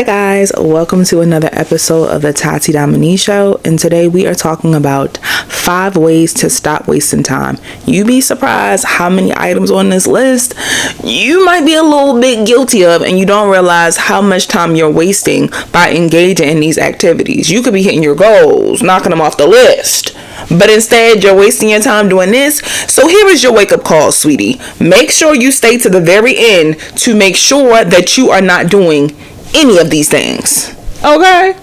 Hey guys, welcome to another episode of the Tati Dominique Show, and today we are talking about 5 ways to stop wasting time. You'd be surprised how many items on this list you might be a little bit guilty of, and you don't realize how much time you're wasting by engaging in these activities. You could be hitting your goals, knocking them off the list, but instead you're wasting your time doing this. So here is your wake-up call, sweetie. Make sure you stay to the very end to make sure that you are not doing any of these things. Okay?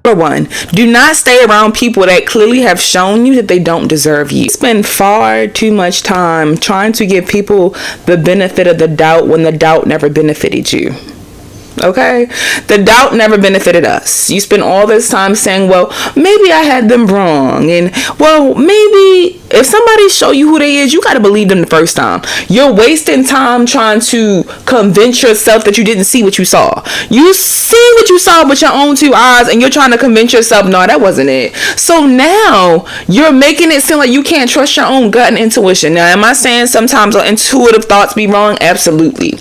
Number 1, do not stay around people that clearly have shown you that they don't deserve you. Spend far too much time trying to give people the benefit of the doubt when the doubt never benefited you. Okay? The doubt never benefited us. You spend all this time saying, well, maybe I had them wrong. And, well, maybe if somebody show you who they is, you got to believe them the first time. You're wasting time trying to convince yourself that you didn't see what you saw. You see what you saw with your own 2 eyes, and you're trying to convince yourself, no, that wasn't it. So now you're making it seem like you can't trust your own gut and intuition. Now, am I saying sometimes our intuitive thoughts be wrong? Absolutely.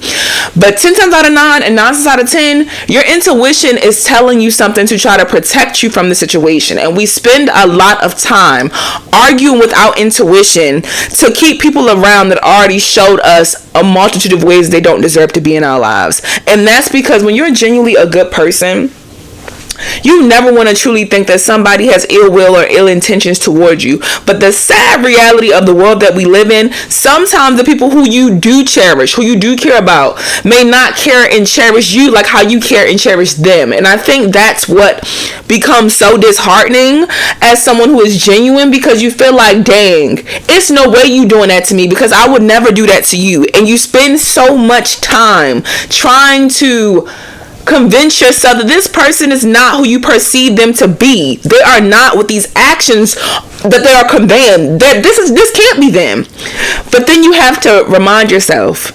But 10 times out of 9 and 9 times out of 10, your intuition is telling you something to try to protect you from the situation. And we spend a lot of time arguing with our intuition to keep people around that already showed us a multitude of ways they don't deserve to be in our lives. And that's because when you're genuinely a good person, you never want to truly think that somebody has ill will or ill intentions towards you. But the sad reality of the world that we live in, sometimes the people who you do cherish, who you do care about, may not care and cherish you like how you care and cherish them. And I think that's what becomes so disheartening as someone who is genuine, because you feel like, dang, it's no way you doing that to me because I would never do that to you. And you spend so much time trying to convince yourself that this person is not who you perceive them to be. They are not with these actions that they are conveying. This can't be them. But then you have to remind yourself,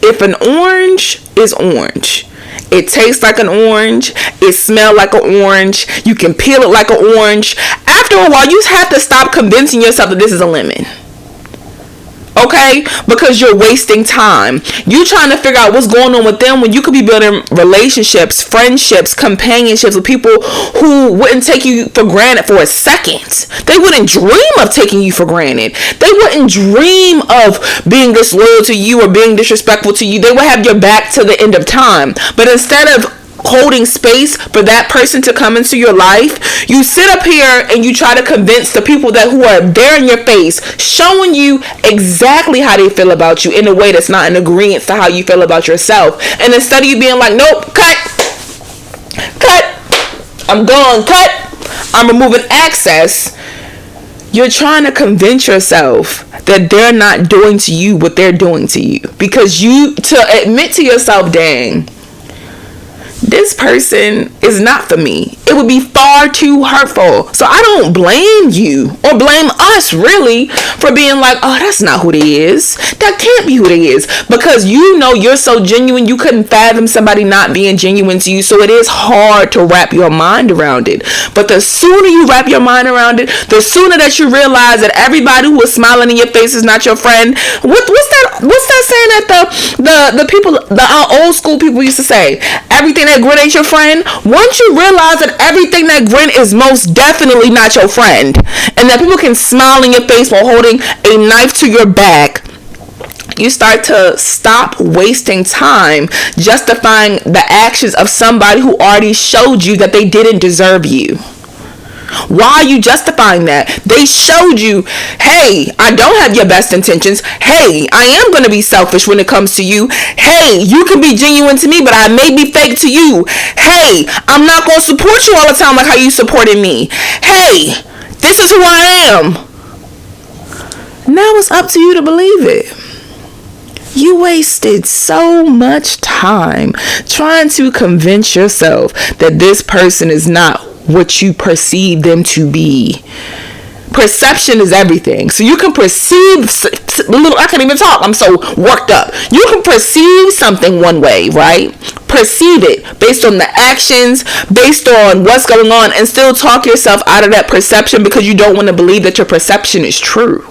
if an orange is orange, it tastes like an orange, it smells like an orange, you can peel it like an orange. After a while, you have to stop convincing yourself that this is a lemon. Okay? Because you're wasting time. You trying to figure out what's going on with them when you could be building relationships, friendships, companionships with people who wouldn't take you for granted for a second. They wouldn't dream of taking you for granted. They wouldn't dream of being disloyal to you or being disrespectful to you. They would have your back to the end of time. But instead of holding space for that person to come into your life, you sit up here and you try to convince the people that who are there in your face, showing you exactly how they feel about you in a way that's not in agreement to how you feel about yourself. And instead of you being like, nope, cut, I'm gone, cut, I'm removing access, you're trying to convince yourself that they're not doing to you what they're doing to you. Because to admit to yourself, dang, this person is not for me. It would be far too hurtful. So I don't blame you or blame us really for being like, oh, that's not who they is. That can't be who they is. Because you know you're so genuine, you couldn't fathom somebody not being genuine to you. So it is hard to wrap your mind around it. But the sooner you wrap your mind around it, the sooner that you realize that everybody who is smiling in your face is not your friend. What's that saying that the people, old school people used to say? Everything that grin ain't your friend. Once you realize that everything that grin is most definitely not your friend, and that people can smile in your face while holding a knife to your back, you start to stop wasting time justifying the actions of somebody who already showed you that they didn't deserve you. Why are you justifying that? They showed you, hey, I don't have your best intentions. Hey, I am going to be selfish when it comes to you. Hey, you can be genuine to me, but I may be fake to you. Hey, I'm not going to support you all the time like how you supported me. Hey, this is who I am. Now it's up to you to believe it. You wasted so much time trying to convince yourself that this person is not what you perceive them to be. Perception is everything. So you can perceive, I can't even talk, I'm so worked up. You can perceive something one way, right? Perceive it based on the actions, based on what's going on, and still talk yourself out of that perception because you don't want to believe that your perception is true.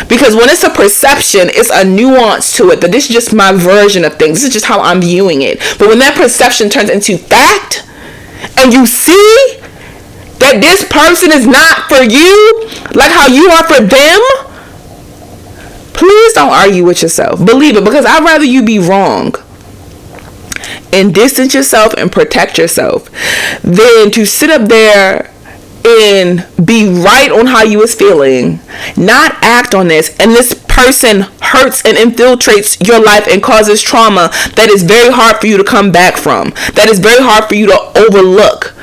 Because when it's a perception, it's a nuance to it. That this is just my version of things. This is just how I'm viewing it. But when that perception turns into fact, and you see that this person is not for you, like how you are for them, please don't argue with yourself. Believe it, because I'd rather you be wrong and distance yourself and protect yourself than to sit up there and be right on how you was feeling, not act on this, and this person hurts and infiltrates your life and causes trauma that is very hard for you to come back from, that is very hard for you to overlook.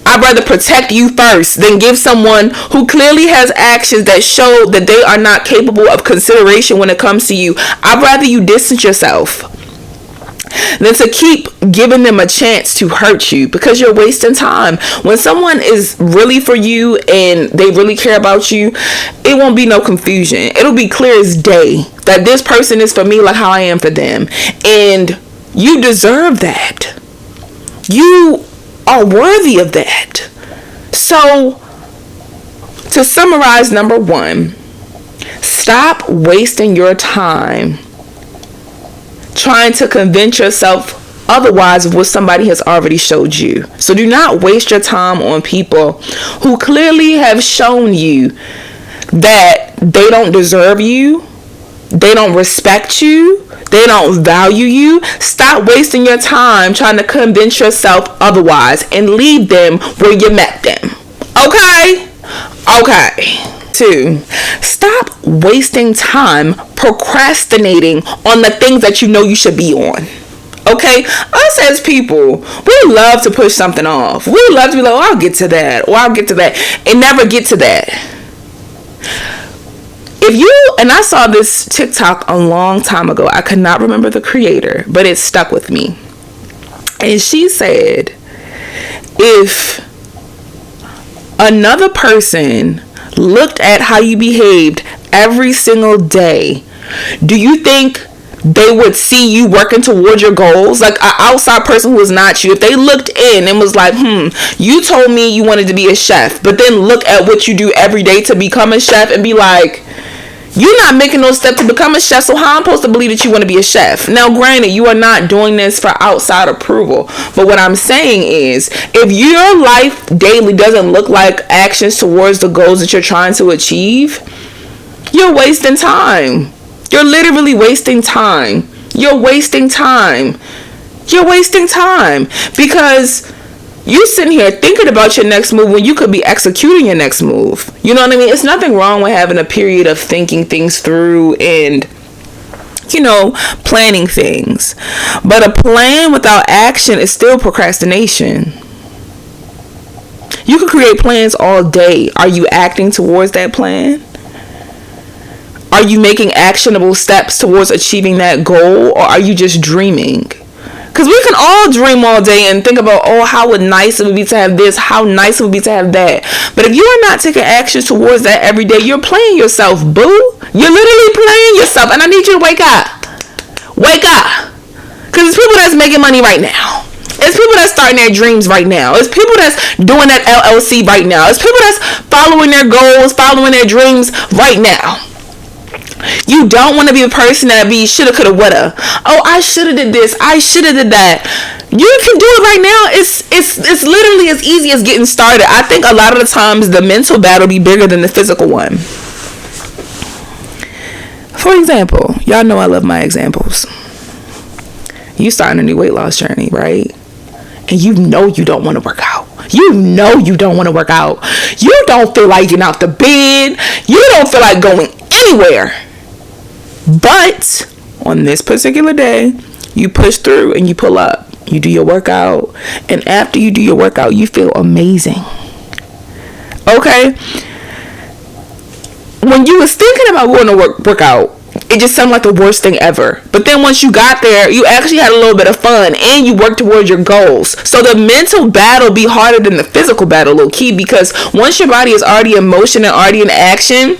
I'd rather protect you first than give someone who clearly has actions that show that they are not capable of consideration when it comes to you. I'd rather you distance yourself than to keep giving them a chance to hurt you, because you're wasting time. When someone is really for you and they really care about you, it won't be no confusion. It'll be clear as day that this person is for me like how I am for them. And you deserve that. You are worthy of that. So, to summarize, number one, stop wasting your time trying to convince yourself otherwise of what somebody has already showed you. So do not waste your time on people who clearly have shown you that they don't deserve you, they don't respect you, they don't value you. Stop wasting your time trying to convince yourself otherwise and leave them where you met them. Okay? Okay. 2, stop wasting time procrastinating on the things that you know you should be on. Okay? Us as people, we love to push something off. We love to be like, oh, I'll get to that, or I'll get to that, and never get to that. And I saw this TikTok a long time ago. I could not remember the creator, but it stuck with me. And she said, if another person looked at how you behaved every single day, do you think they would see you working towards your goals? Like an outside person who was not you, if they looked in and was like, you told me you wanted to be a chef, but then look at what you do every day to become a chef and be like, you're not making those steps to become a chef, so how am I supposed to believe that you want to be a chef? Now, granted, you are not doing this for outside approval, but what I'm saying is, if your life daily doesn't look like actions towards the goals that you're trying to achieve, you're wasting time. You're literally wasting time. You're wasting time. You're wasting time, because you sitting here thinking about your next move when you could be executing your next move. You know what I mean? It's nothing wrong with having a period of thinking things through and, planning things. But a plan without action is still procrastination. You can create plans all day. Are you acting towards that plan? Are you making actionable steps towards achieving that goal, or are you just dreaming? Because we can all dream all day and think about, oh, how nice it would be to have this, how nice it would be to have that. But if you are not taking actions towards that every day, you're playing yourself, boo. You're literally playing yourself. And I need you to wake up. Wake up. Because it's people that's making money right now. It's people that's starting their dreams right now. It's people that's doing that LLC right now. It's people that's following their goals, following their dreams right now. You don't want to be a person that be shoulda, coulda, woulda. Oh, I shoulda did this. I shoulda did that. You can do it right now. It's literally as easy as getting started. I think a lot of the times the mental battle be bigger than the physical one. For example, y'all know I love my examples. You starting a new weight loss journey, right? And you know you don't want to work out. You know you don't want to work out. You don't feel like getting out the bed. You don't feel like going anywhere. But on this particular day, you push through and you pull up. You do your workout. And after you do your workout, you feel amazing. Okay? When you was thinking about going to work out, it just sounded like the worst thing ever. But then once you got there, you actually had a little bit of fun and you worked towards your goals. So the mental battle be harder than the physical battle, low key, because once your body is already in motion and already in action,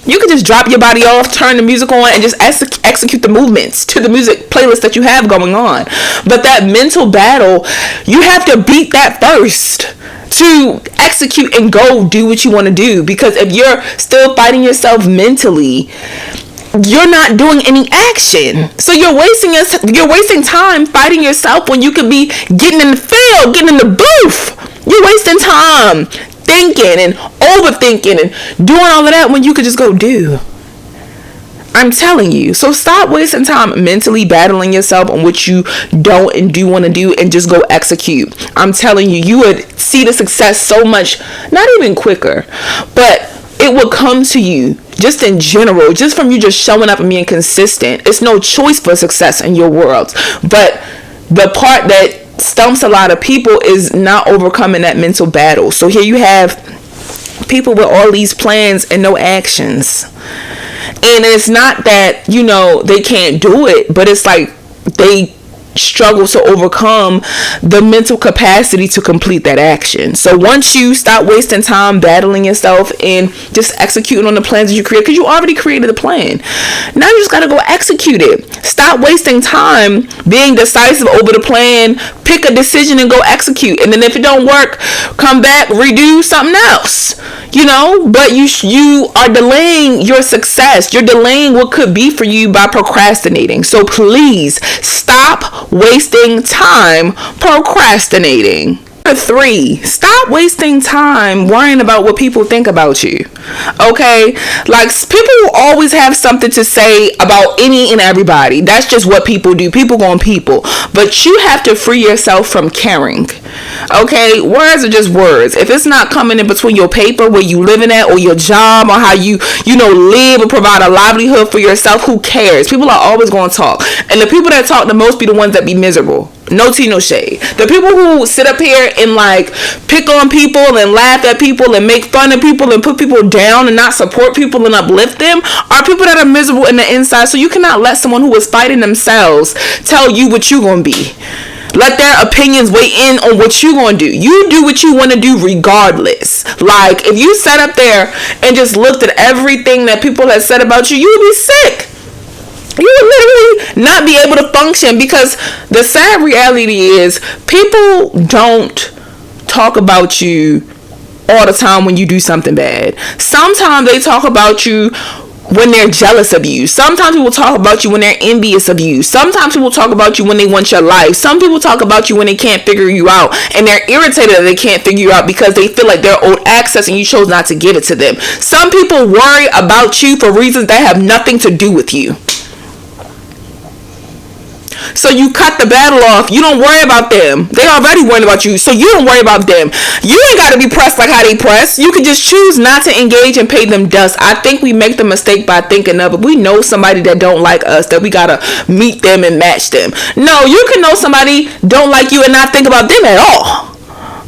You can just drop your body off, turn the music on, and just execute the movements to the music playlist that you have going on. But that mental battle, you have to beat that first to execute and go do what you want to do. Because if you're still fighting yourself mentally, you're not doing any action. So you're wasting time fighting yourself when you could be getting in the field, getting in the booth. You're wasting time thinking and overthinking and doing all of that when you could just go do. I'm telling you. So stop wasting time mentally battling yourself on what you don't and do want to do, and just go execute. I'm telling you, you would see the success so much, not even quicker, but it will come to you just in general, just from you just showing up and being consistent. It's no choice for success in your world. But the part that stumps a lot of people is not overcoming that mental battle. So here you have people with all these plans and no actions. And it's not that, they can't do it, but it's like they struggle to overcome the mental capacity to complete that action. So once you stop wasting time battling yourself and just executing on the plans that you create, because you already created the plan, now you just got to go execute it. Stop wasting time being decisive over the plan. Pick a decision and go execute. And then if it don't work, come back, redo something else. But you are delaying your success. You're delaying what could be for you by procrastinating. So please stop wasting time procrastinating. Number 3, stop wasting time worrying about what people think about you. Okay? Like, people will always have something to say about any and everybody. That's just what people do. People go on people. But you have to free yourself from caring. Okay? Words are just words. If it's not coming in between your paper, where you living at, or your job, or how you live and provide a livelihood for yourself, who cares? People are always going to talk. And the people that talk the most be the ones that be miserable. No tea, no shade. The people who sit up here and pick on people and laugh at people and make fun of people and put people down and not support people and uplift them are people that are miserable in the inside. So you cannot let someone who is fighting themselves tell you what you're going to be. Let their opinions weigh in on what you're going to do. You do what you want to do regardless. Like, if you sat up there and just looked at everything that people have said about you, you would be sick. You would literally not be able to function, because the sad reality is people don't talk about you all the time when you do something bad. Sometimes they talk about you when they're jealous of you. Sometimes people talk about you when they're envious of you. Sometimes people talk about you when they want your life. Some people talk about you when they can't figure you out, and they're irritated that they can't figure you out because they feel like they're owed access and you chose not to give it to them. Some people worry about you for reasons that have nothing to do with you. So you cut the battle off. You don't worry about them. They already worried about you, so you don't worry about them. You ain't got to be pressed like how they press. You can just choose not to engage and pay them dust. I think we make the mistake by thinking of it. We know somebody that don't like us, that we got to meet them and match them. No, you can know somebody don't like you and not think about them at all.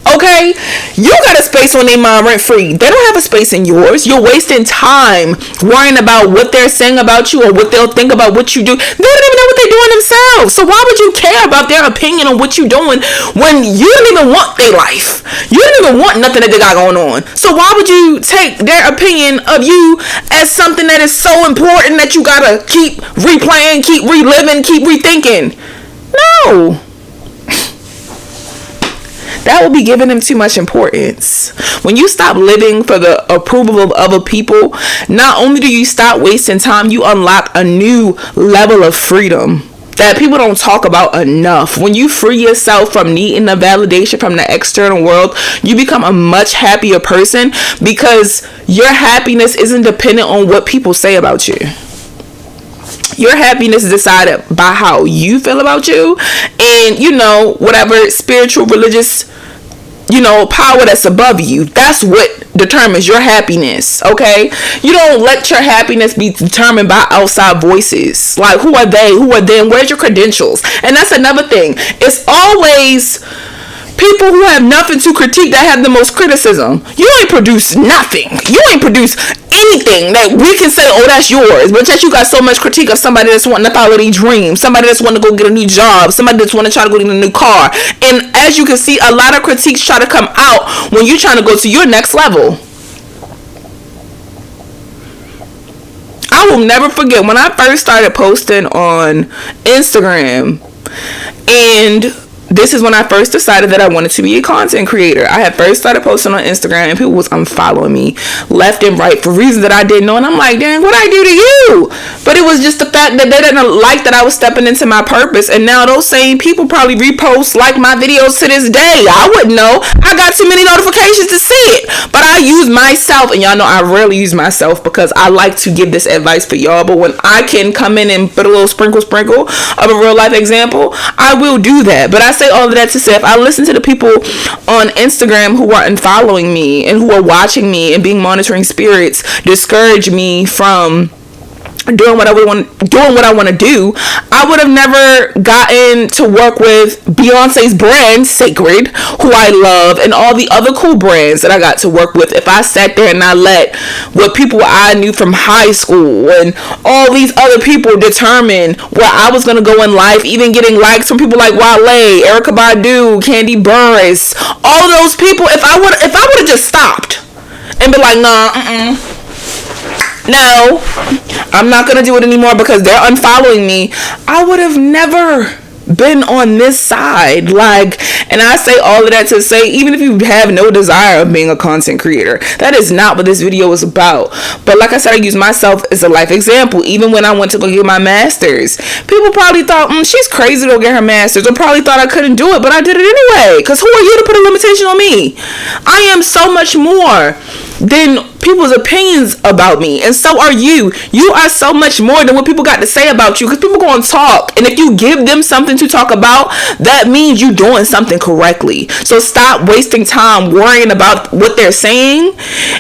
Okay? You got a space on their mind rent free. They don't have a space in yours. You're wasting time worrying about what they're saying about you or what they'll think about what you do. They don't even know what they're doing themselves. So why would you care about their opinion on what you're doing when you don't even want their life? You don't even want nothing that they got going on. So why would you take their opinion of you as something that is so important that you gotta keep replaying, keep reliving, keep rethinking? No. That will be giving them too much importance. When you stop living for the approval of other people, not only do you stop wasting time, you unlock a new level of freedom that people don't talk about enough. When you free yourself from needing the validation from the external world, you become a much happier person, because your happiness isn't dependent on what people say about you. Your happiness is decided by how you feel about you, and whatever spiritual, religious, power that's above you. That's what determines your happiness. Okay, you don't let your happiness be determined by outside voices. Like, who are they? Who are them? Where's your credentials? And that's another thing. It's always people who have nothing to critique that have the most criticism. You ain't produce nothing. You ain't produce anything that we can say, oh, that's yours. But yet you got so much critique of somebody that's wanting to follow their dreams, somebody that's wanting to go get a new job, somebody that's wanting to try to go get a new car. And as you can see, a lot of critiques try to come out when you're trying to go to your next level. I will never forget when I first started posting on Instagram, and this is when I first decided that I wanted to be a content creator. I had first started posting on Instagram, and people was unfollowing me left and right for reasons that I didn't know. And I'm like, dang, what I do to you? But it was just the fact that they didn't like that I was stepping into my purpose. And now those same people probably repost like my videos to this day. I wouldn't know. I got too many notifications to see it. But I use myself, and y'all know I rarely use myself because I like to give this advice for y'all. But when I can come in and put a little sprinkle of a real life example, I will do that. But I say all of that to say, if I listen to the people on Instagram who are unfollowing me and who are watching me and being monitoring spirits discourage me from doing what I want to do, I would have never gotten to work with Beyonce's brand Sacred, who I love, and all the other cool brands that I got to work with if I sat there and I let what people I knew from high school and all these other people determine where I was going to go in life, even getting likes from people like Wale, Erykah Badu, Candy Burris, all of those people. If I would have just stopped and be like, nah, no, I'm not going to do it anymore because they're unfollowing me, I would have never been on this side. And I say all of that to say, even if you have no desire of being a content creator, that is not what this video is about. But like I said, I use myself as a life example. Even when I went to go get my master's, people probably thought, she's crazy to go get her master's, or probably thought I couldn't do it, but I did it anyway. Because who are you to put a limitation on me? I am so much more than people's opinions about me, and so are you. You are so much more than what people got to say about you, because people go and talk, and if you give them something to talk about, that means you doing something correctly. So stop wasting time worrying about what they're saying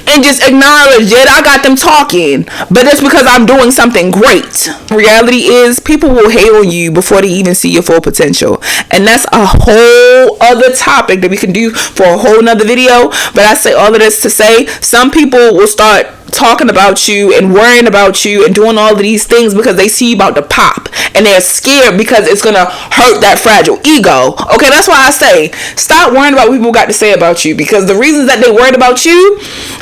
and just acknowledge that I got them talking, but that's because I'm doing something great. Reality is, people will hate on you before they even see your full potential, and that's a whole other topic that we can do for a whole nother video. But I say all of this to say, some people will start talking about you and worrying about you and doing all of these things because they see you about to pop, and they're scared because it's gonna hurt that fragile ego. Okay, that's why I say stop worrying about what people got to say about you, because the reasons that they worried about you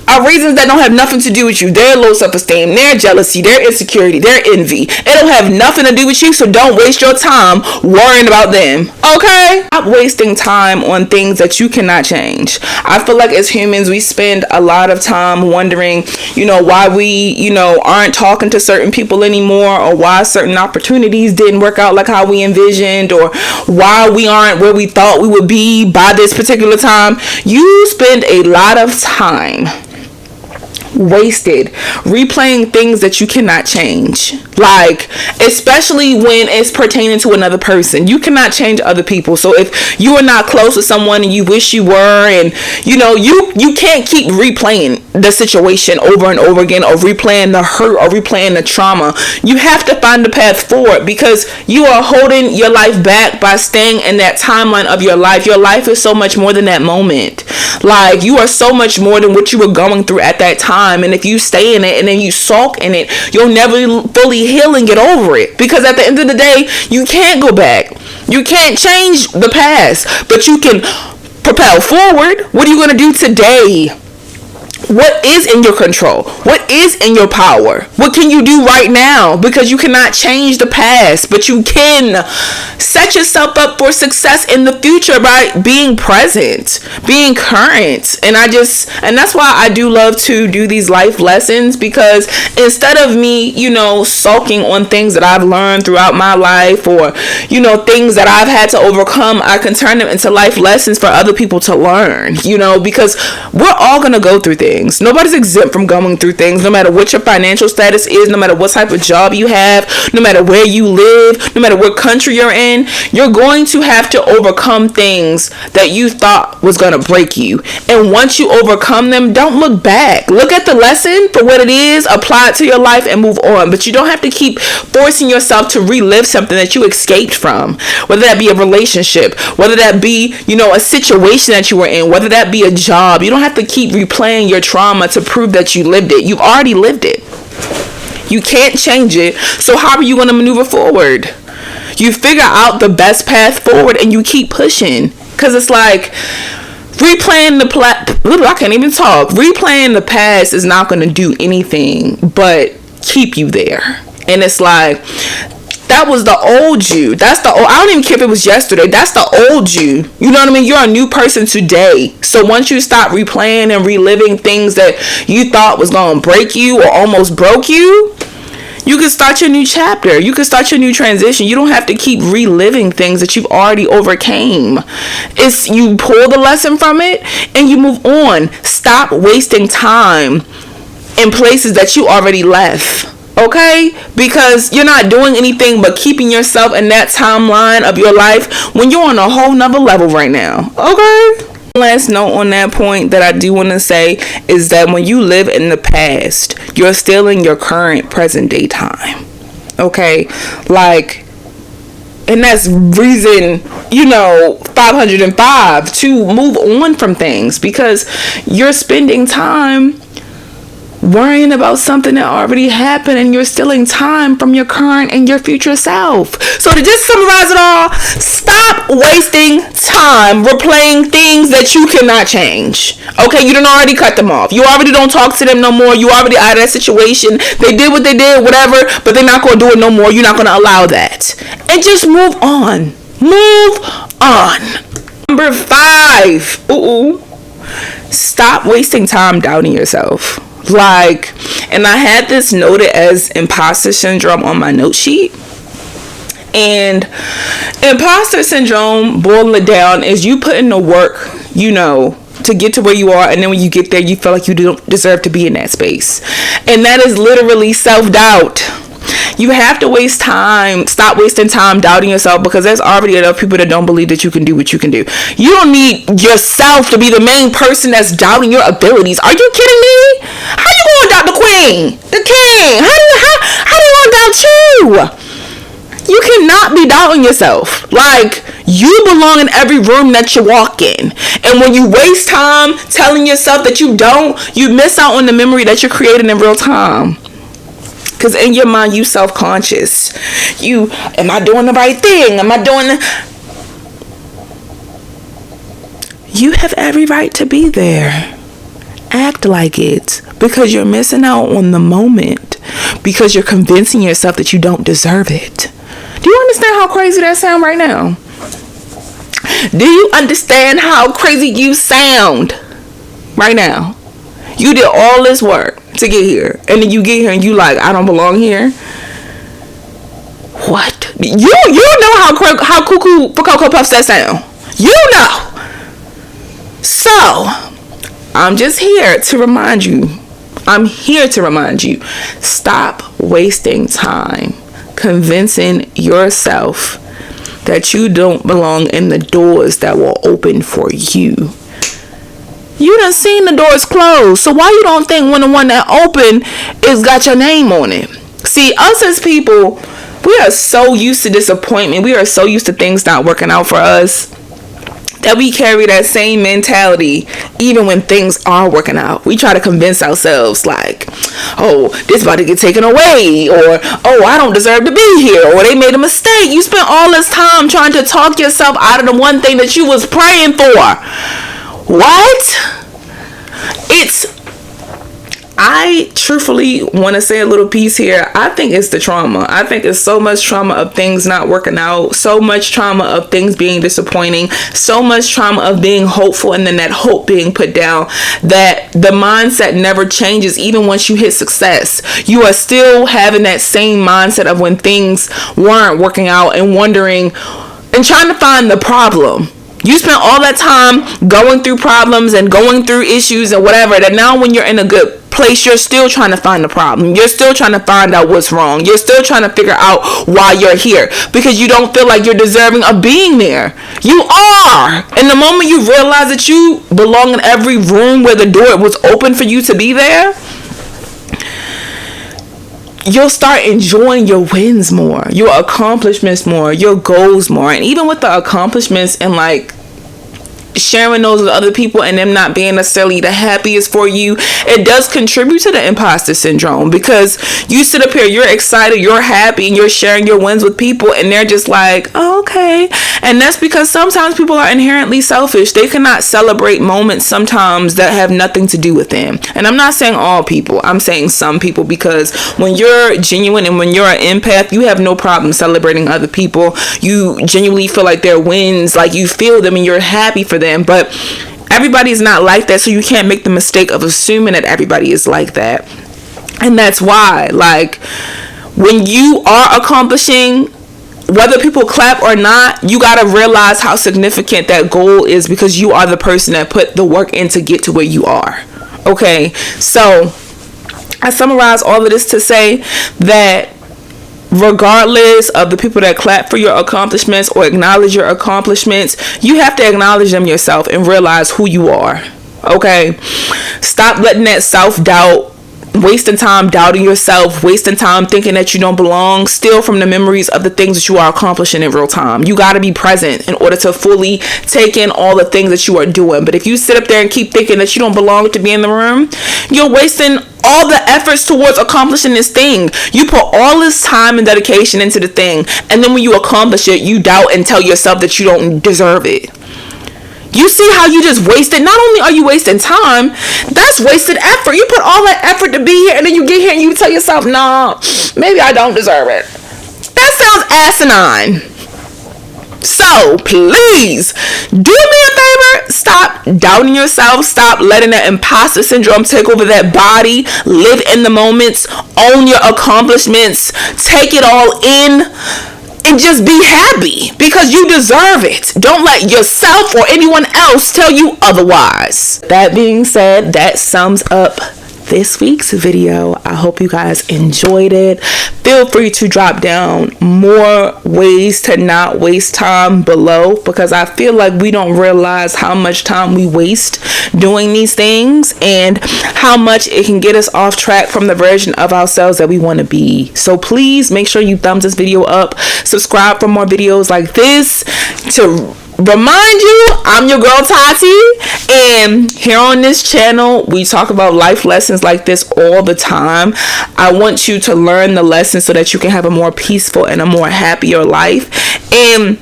are reasons that don't have nothing to do with you. Their low self-esteem, their jealousy, their insecurity, their envy. It don't have nothing to do with you, so don't waste your time worrying about them. Okay? Stop wasting time on things that you cannot change. I feel like as humans, we spend a lot of time wondering, why we, aren't talking to certain people anymore, or why certain opportunities didn't work out like how we envisioned, or why we aren't where we thought we would be by this particular time. You spend a lot of time wasted replaying things that you cannot change, especially when it's pertaining to another person. You cannot change other people. So if you are not close to someone and you wish you were, and you can't keep replaying the situation over and over again, or replaying the hurt, or replaying the trauma. You have to find a path forward, because you are holding your life back by staying in that timeline of your life. Your life is so much more than that moment. You are so much more than what you were going through at that time. And if you stay in it and then you sulk in it, you'll never fully heal and get over it, because at the end of the day, you can't go back. You can't change the past, but you can propel forward. What are you going to do today? What is in your control? What is in your power? What can you do right now? Because you cannot change the past, but you can set yourself up for success in the future by being present, being current. And that's why I do love to do these life lessons, because instead of me, sulking on things that I've learned throughout my life, or, things that I've had to overcome, I can turn them into life lessons for other people to learn, because we're all going to go through things. Nobody's exempt from going through things, no matter what your financial status is, no matter what type of job you have, no matter where you live, no matter what country you're in. You're going to have to overcome things that you thought was going to break you. And once you overcome them, don't look back. Look at the lesson for what it is, apply it to your life, and move on. But you don't have to keep forcing yourself to relive something that you escaped from, whether that be a relationship, whether that be, a situation that you were in, whether that be a job. You don't have to keep replaying your trauma to prove that you lived it. You've already lived it. You can't change it. So how are you going to maneuver forward? You figure out the best path forward and you keep pushing. Because it's like replaying I can't even talk. Replaying the past is not going to do anything but keep you there. And it's like, that was the old you. That's the old, I don't even care if it was yesterday. That's the old you. You know what I mean? You're a new person today. So once you stop replaying and reliving things that you thought was going to break you or almost broke you, you can start your new chapter. You can start your new transition. You don't have to keep reliving things that you've already overcame. It's, you pull the lesson from it and you move on. Stop wasting time in places that you already left. Okay? Because you're not doing anything but keeping yourself in that timeline of your life when you're on a whole nother level right now. Okay? Last note on that point that I do want to say is that when you live in the past, you're still in your current present day time. Okay? Like, and that's reason, 505 to move on from things, because you're spending time worrying about something that already happened, and you're stealing time from your current and your future self. So to just summarize it all, stop wasting time replaying things that you cannot change. Okay, you done already cut them off. You already don't talk to them no more. You already out of that situation. They did what they did, whatever, but they're not going to do it no more. You're not going to allow that. And just move on. Move on. Number 5. Stop wasting time doubting yourself. Like, and I had this noted as imposter syndrome on my note sheet. And imposter syndrome, boiling it down, is you put in the work, to get to where you are, and then when you get there, you feel like you don't deserve to be in that space. And that is literally self-doubt. You have to waste time. Stop wasting time doubting yourself, because there's already enough people that don't believe that you can do what you can do. You don't need yourself to be the main person that's doubting your abilities. Are you kidding me? How you gonna doubt the queen, the king? How you gonna doubt you? You cannot be doubting yourself. Like, you belong in every room that you walk in. And when you waste time telling yourself that you don't, you miss out on the memory that you're creating in real time. Because in your mind, you self-conscious. Am I doing the right thing? Am I doing You have every right to be there. Act like it. Because you're missing out on the moment. Because you're convincing yourself that you don't deserve it. Do you understand how crazy that sound right now? Do you understand how crazy you sound right now? You did all this work to get here, and then you get here and you like, I don't belong here. What? You know how cuckoo for Cocoa Puffs that sound. You know. So I'm just here to remind you. I'm here to remind you. Stop wasting time convincing yourself that you don't belong in the doors that will open for you. You done seen the doors closed, so why you don't think when the one that open is got your name on it? See, us as people, we are so used to disappointment. We are so used to things not working out for us that we carry that same mentality even when things are working out. We try to convince ourselves like, oh, this about to get taken away, or oh, I don't deserve to be here, or they made a mistake. You spent all this time trying to talk yourself out of the one thing that you was praying for. What? I truthfully want to say a little piece here. I think it's the trauma. I think it's so much trauma of things not working out, so much trauma of things being disappointing, so much trauma of being hopeful and then that hope being put down, that the mindset never changes. Even once you hit success, you are still having that same mindset of when things weren't working out and wondering and trying to find the problem. You spent all that time going through problems and going through issues and whatever, that now when you're in a good place, you're still trying to find the problem. You're still trying to find out what's wrong. You're still trying to figure out why you're here, because you don't feel like you're deserving of being there. You are. And the moment you realize that you belong in every room where the door was open for you to be there, you'll start enjoying your wins more, your accomplishments more, your goals more. And even with the accomplishments and like sharing those with other people and them not being necessarily the happiest for you, it does contribute to the imposter syndrome, because you sit up here, you're excited, you're happy, and you're sharing your wins with people, and they're just like, oh, okay. And that's because sometimes people are inherently selfish. They cannot celebrate moments sometimes that have nothing to do with them. And I'm not saying all people, I'm saying some people, because when you're genuine and when you're an empath, you have no problem celebrating other people. You genuinely feel like their wins, like you feel them and you're happy for them. But everybody's not like that, so you can't make the mistake of assuming that everybody is like that. And that's why, like, when you are accomplishing, whether people clap or not, you gotta realize how significant that goal is, because you are the person that put the work in to get to where you are. Okay, so I summarize all of this to say that regardless of the people that clap for your accomplishments or acknowledge your accomplishments, you have to acknowledge them yourself and realize who you are. Okay, stop letting that self-doubt, wasting time doubting yourself, wasting time thinking that you don't belong, steal from the memories of the things that you are accomplishing in real time. You got to be present in order to fully take in all the things that you are doing. But if you sit up there and keep thinking that you don't belong to be in the room, you're wasting all the efforts towards accomplishing this thing. You put all this time and dedication into the thing, and then when you accomplish it, you doubt and tell yourself that you don't deserve it. You see how you just wasted? Not only are you wasting time, that's wasted effort. You put all that effort to be here, and then you get here and you tell yourself, nah, maybe I don't deserve it. That sounds asinine. So please do me a favor, stop doubting yourself, stop letting that imposter syndrome take over that body. Live in the moments, own your accomplishments, take it all in, and just be happy, because you deserve it. Don't let yourself or anyone else tell you otherwise. That being said, that sums up this week's video. I hope you guys enjoyed it. Feel free to drop down more ways to not waste time below, because I feel like we don't realize how much time we waste doing these things and how much it can get us off track from the version of ourselves that we want to be. So please make sure you thumbs this video up, subscribe for more videos like this. To remind you, I'm your girl Tati, and here on this channel we talk about life lessons like this all the time. I want you to learn the lessons so that you can have a more peaceful and a more happier life, and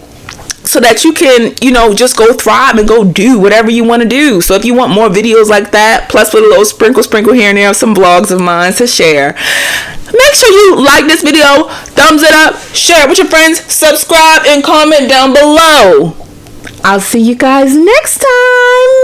so that you can, just go thrive and go do whatever you want to do. So if you want more videos like that, plus with a little sprinkle here and there of some vlogs of mine to share, make sure you like this video, thumbs it up, share it with your friends, subscribe, and comment down below. I'll see you guys next time.